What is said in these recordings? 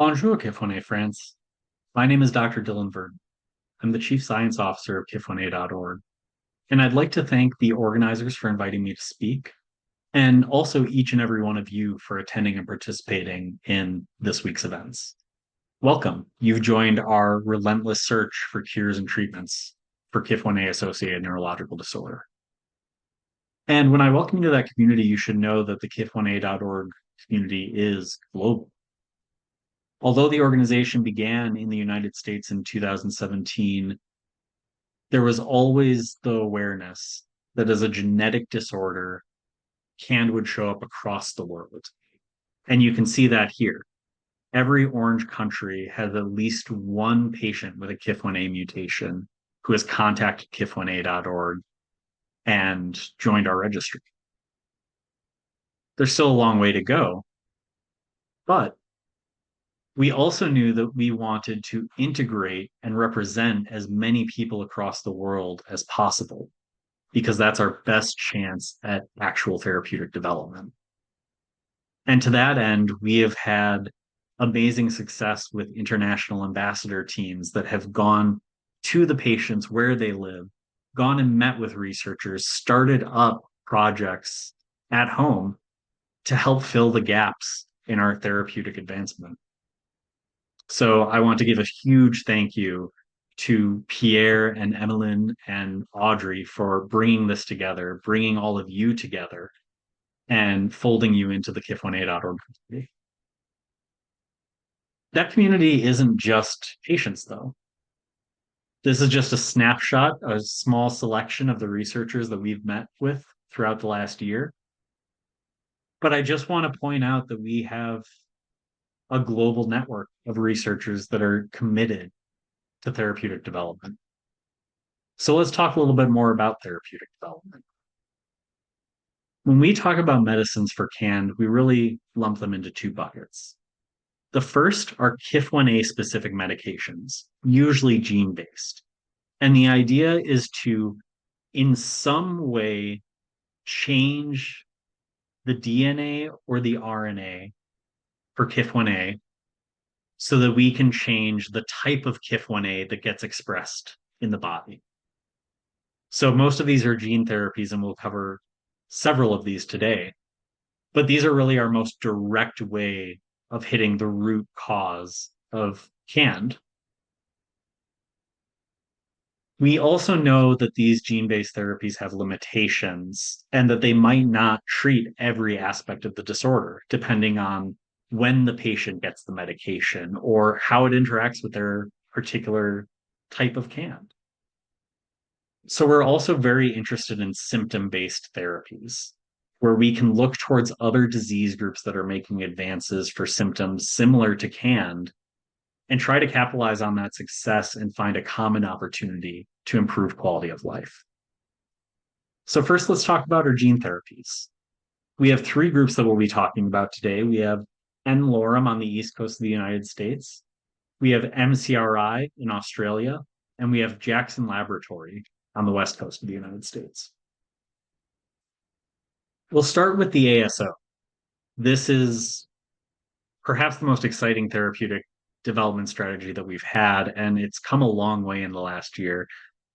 Bonjour, KIF1A France. My name is Dr. Dylan Verden. I'm the Chief Science Officer of KIF1A.org, and I'd like to thank the organizers for inviting me to speak, and also each and every one of you for attending and participating in this week's events. Welcome. You've joined our relentless search for cures and treatments for KIF1A associated neurological disorder. And when I welcome you to that community, you should know that the KIF1A.org community is global. Although the organization began in the United States in 2017, there was always the awareness that as a genetic disorder, CAND would show up across the world. And you can see that here. Every orange country has at least one patient with a KIF1A mutation who has contacted KIF1A.org and joined our registry. There's still a long way to go, but we also knew that we wanted to integrate and represent as many people across the world as possible, because that's our best chance at actual therapeutic development. And to that end, we have had amazing success with international ambassador teams that have gone to the patients where they live, gone and met with researchers, started up projects at home to help fill the gaps in our therapeutic advancement. So I want to give a huge thank you to Pierre and Emmeline and Audrey for bringing this together, bringing all of you together, and folding you into the KIF1A.org community. That community isn't just patients, though. This is just a snapshot, a small selection of the researchers that we've met with throughout the last year. But I just want to point out that we have a global network of researchers that are committed to therapeutic development. So let's talk a little bit more about therapeutic development. When we talk about medicines for CAND, we really lump them into two buckets. The first are KIF1A specific medications, usually gene-based. And the idea is to, in some way, change the DNA or the RNA for KIF1A so that we can change the type of KIF1A that gets expressed in the body. So most of these are gene therapies, and we'll cover several of these today. But these are really our most direct way of hitting the root cause of CAND. We also know that these gene-based therapies have limitations and that they might not treat every aspect of the disorder, depending on when the patient gets the medication or how it interacts with their particular type of CAND. So we're also very interested in symptom-based therapies, where we can look towards other disease groups that are making advances for symptoms similar to CAND and try to capitalize on that success and find a common opportunity to improve quality of life. So first, let's talk about our gene therapies. We have three groups that we'll be talking about today. We have N-Lorem on the east coast of the United States. We have MCRI in Australia, and we have Jackson Laboratory on the west coast of the United States. We'll start with the ASO. This is perhaps the most exciting therapeutic development strategy that we've had, and it's come a long way in the last year.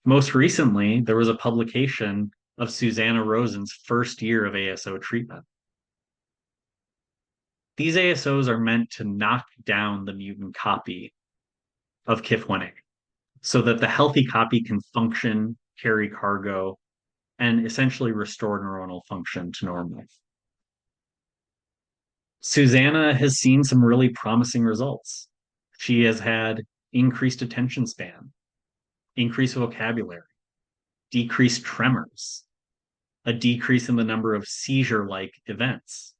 Most recently, there was a publication of Susanna Rosen's first year of ASO treatment. These ASOs are meant to knock down the mutant copy of KIF1A so that the healthy copy can function, carry cargo, and essentially restore neuronal function to normal. Susanna has seen some really promising results. She has had increased attention span, increased vocabulary, decreased tremors, a decrease in the number of seizure-like events.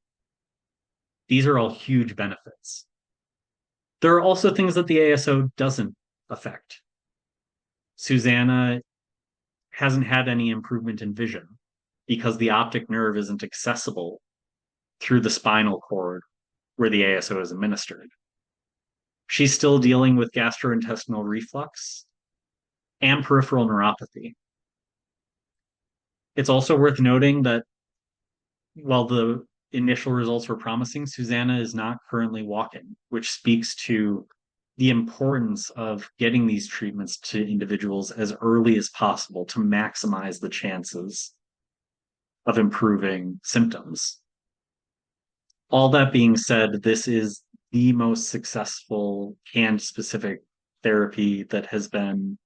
These are all huge benefits. There are also things that the ASO doesn't affect. Susanna hasn't had any improvement in vision because the optic nerve isn't accessible through the spinal cord where the ASO is administered. She's still dealing with gastrointestinal reflux and peripheral neuropathy. It's also worth noting that while the initial results were promising, Susanna is not currently walking, which speaks to the importance of getting these treatments to individuals as early as possible to maximize the chances of improving symptoms. All that being said, this is the most successful CAN specific therapy that has been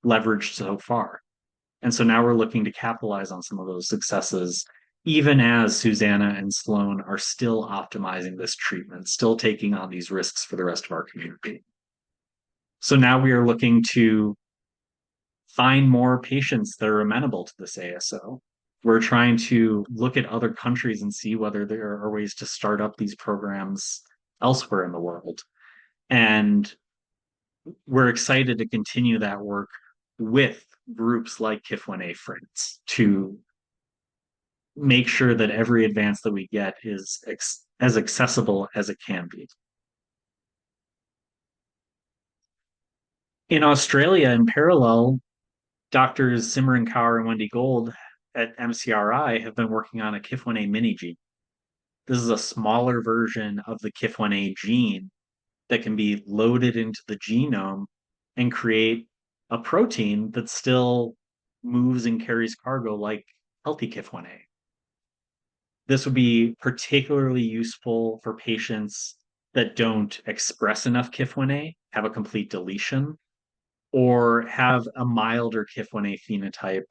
leveraged so far. And so now we're looking to capitalize on some of those successes, even as Susanna and Sloan are still optimizing this treatment, still taking on these risks for the rest of our community. So now we are looking to find more patients that are amenable to this ASO. We're trying to look at other countries and see whether there are ways to start up these programs elsewhere in the world. And we're excited to continue that work with groups like KIF1A France to make sure that every advance that we get is as accessible as it can be. In Australia, in parallel, doctors Simran Kaur and Wendy Gold at MCRI have been working on a KIF1A mini gene. This is a smaller version of the KIF1A gene that can be loaded into the genome and create a protein that still moves and carries cargo like healthy KIF1A. This would be particularly useful for patients that don't express enough KIF1A, have a complete deletion, or have a milder KIF1A phenotype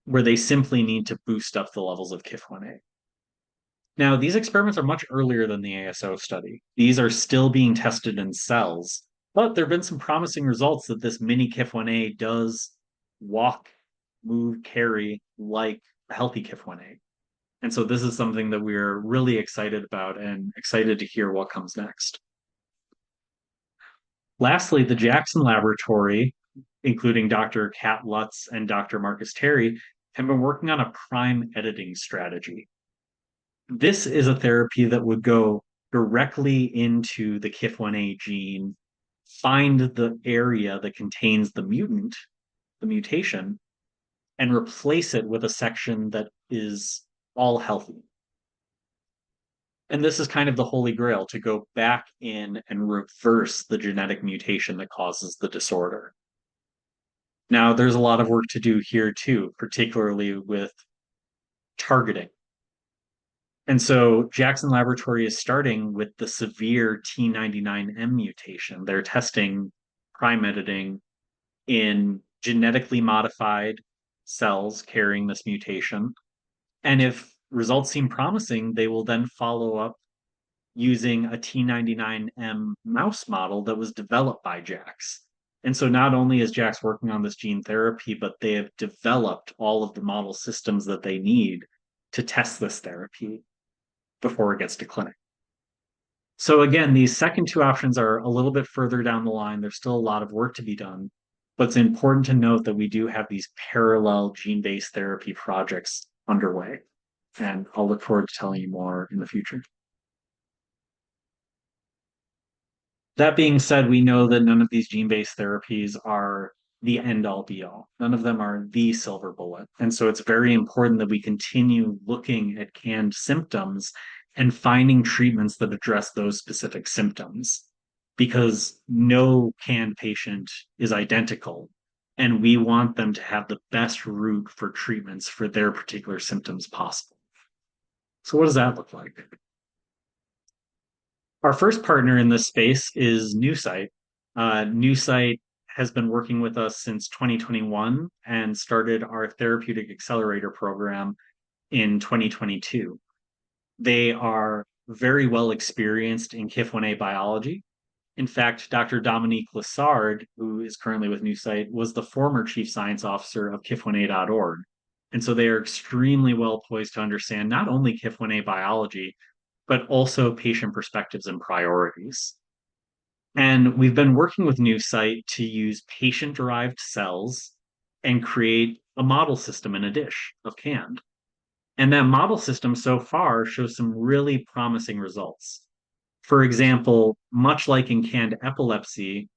where they simply need to boost up the levels of KIF1A. Now, these experiments are much earlier than the ASO study. These are still being tested in cells, but there have been some promising results that this mini KIF1A does walk, move, carry like a healthy KIF1A. And so this is something that we're really excited about and excited to hear what comes next. Lastly, the Jackson Laboratory, including Dr. Kat Lutz and Dr. Marcus Terry, have been working on a prime editing strategy. This is a therapy that would go directly into the KIF1A gene, find the area that contains the mutant, the mutation, and replace it with a section that is all healthy. And this is kind of the holy grail, to go back in and reverse the genetic mutation that causes the disorder. Now, there's a lot of work to do here too, particularly with targeting. And so Jackson Laboratory is starting with the severe T99M mutation. They're testing prime editing in genetically modified cells carrying this mutation. And if results seem promising, they will then follow up using a T99M mouse model that was developed by Jax. And so not only is Jax working on this gene therapy, but they have developed all of the model systems that they need to test this therapy before it gets to clinic. So again, these second two options are a little bit further down the line. There's still a lot of work to be done, but it's important to note that we do have these parallel gene-based therapy projects underway. And I'll look forward to telling you more in the future. That being said, we know that none of these gene-based therapies are the end-all be-all. None of them are the silver bullet. And so it's very important that we continue looking at canned symptoms and finding treatments that address those specific symptoms, because no canned patient is identical, and we want them to have the best route for treatments for their particular symptoms possible. So what does that look like? Our first partner in this space is Newsight. Newsight has been working with us since 2021 and started our therapeutic accelerator program in 2022. They are very well experienced in KIF1A biology. In fact, Dr. Dominique Lessard, who is currently with Newsight, was the former chief science officer of KIF1A.org. And so they are extremely well poised to understand not only KIF1A biology, but also patient perspectives and priorities. And we've been working with Newsight to use patient-derived cells and create a model system in a dish of canned. And that model system so far shows some really promising results. For example, much like in canned epilepsy,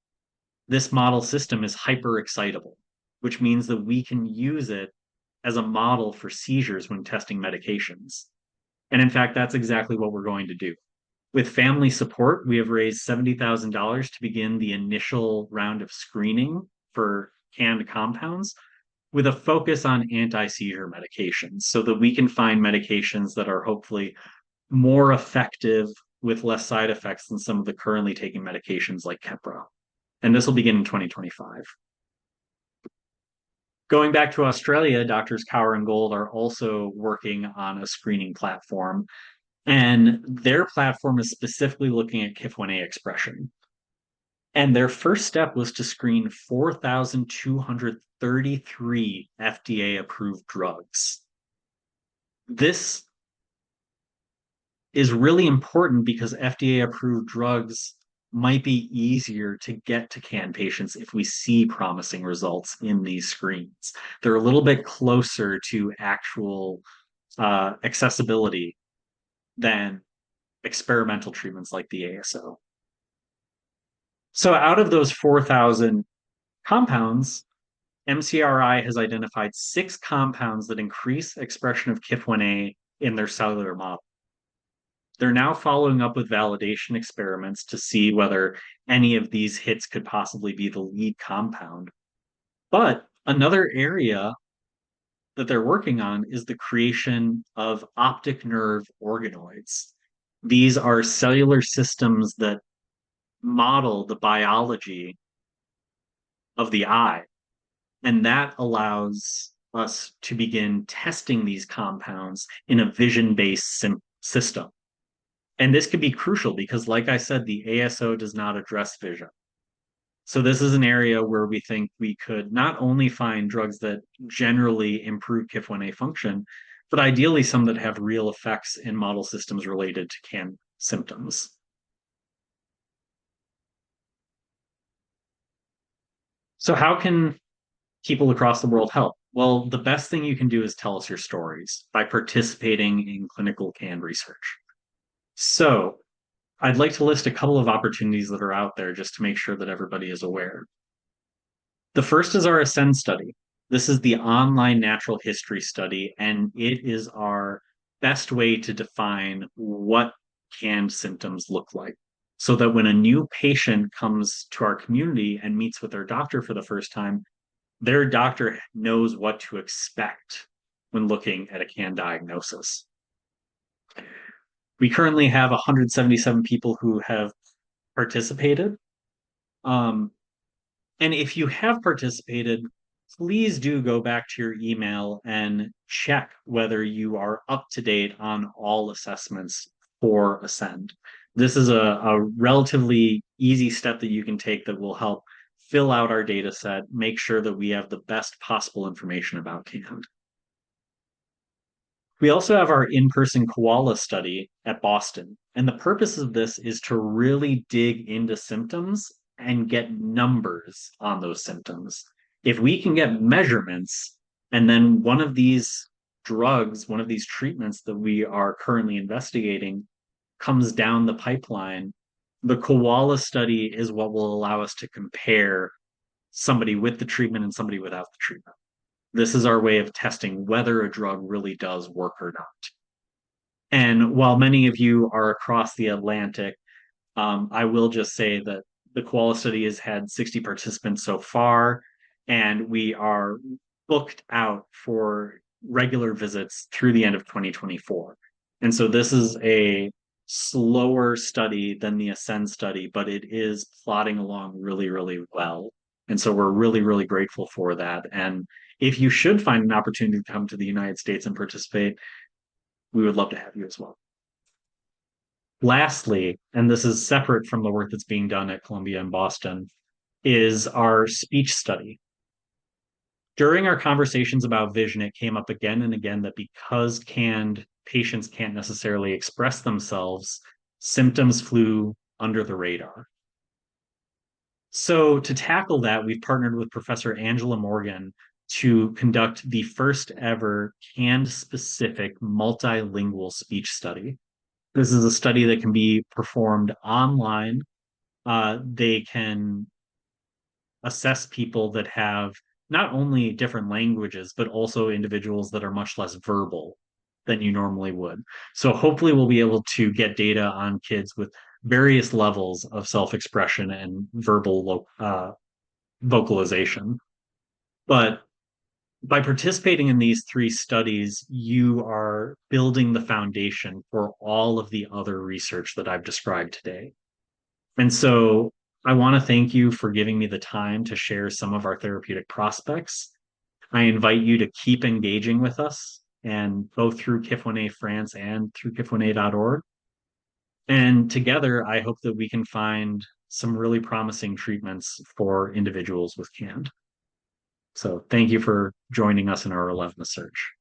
this model system is hyperexcitable, which means that we can use it as a model for seizures when testing medications. And in fact, that's exactly what we're going to do. With family support, we have raised $70,000 to begin the initial round of screening for canned compounds with a focus on anti-seizure medications so that we can find medications that are hopefully more effective with less side effects than some of the currently taking medications like Keppra. And this will begin in 2025. Going back to Australia, Doctors Cower and Gold are also working on a screening platform, and their platform is specifically looking at KIF1A expression. And their first step was to screen 4,233 FDA approved drugs. This is really important because FDA approved drugs might be easier to get to CAN patients if we see promising results in these screens. They're a little bit closer to actual accessibility than experimental treatments like the ASO. So out of those 4,000 compounds, MCRI has identified 6 compounds that increase expression of KIF1A in their cellular model. They're now following up with validation experiments to see whether any of these hits could possibly be the lead compound. But another area that they're working on is the creation of optic nerve organoids. These are cellular systems that model the biology of the eye, and that allows us to begin testing these compounds in a vision-based system. And this could be crucial because, like I said, the ASO does not address vision. So this is an area where we think we could not only find drugs that generally improve KIF1A function, but ideally some that have real effects in model systems related to CAN symptoms. So how can people across the world help? Well, the best thing you can do is tell us your stories by participating in clinical CAN research. So I'd like to list a couple of opportunities that are out there just to make sure that everybody is aware. The first is our Ascend study. This is the online natural history study, and it is our best way to define what canned symptoms look like. So that when a new patient comes to our community and meets with their doctor for the first time, their doctor knows what to expect when looking at a CAN diagnosis. We currently have 177 people who have participated. Um, and if you have participated, please do go back to your email and check whether you are up to date on all assessments for Ascend. This is a relatively easy step that you can take that will help fill out our data set, make sure that we have the best possible information about CAN. We also have our in-person koala study at Boston. And the purpose of this is to really dig into symptoms and get numbers on those symptoms. If we can get measurements, and then one of these drugs, one of these treatments that we are currently investigating comes down the pipeline, the koala study is what will allow us to compare somebody with the treatment and somebody without the treatment. This is our way of testing whether a drug really does work or not. And while many of you are across the Atlantic, I will just say that the koala study has had 60 participants so far, and we are booked out for regular visits through the end of 2024. And so this is a slower study than the Ascend study, but it is plodding along really, really well. And so we're really, really grateful for that. And if you should find an opportunity to come to the United States and participate, we would love to have you as well. Lastly, and this is separate from the work that's being done at Columbia and Boston, is our speech study. During our conversations about vision, it came up again and again that because canned patients can't necessarily express themselves, symptoms flew under the radar. So to tackle that, we've partnered with Professor Angela Morgan to conduct the first ever canned specific multilingual speech study. This is a study that can be performed online. They can assess people that have not only different languages, but also individuals that are much less verbal. than you normally would. So hopefully we'll be able to get data on kids with various levels of self-expression and verbal vocalization. But by participating in these three studies, you are building the foundation for all of the other research that I've described today. And so I want to thank you for giving me the time to share some of our therapeutic prospects. I invite you to keep engaging with us and both through KIF1A France and through KIF1A.org. And together, I hope that we can find some really promising treatments for individuals with CAND. So thank you for joining us in our relentless search.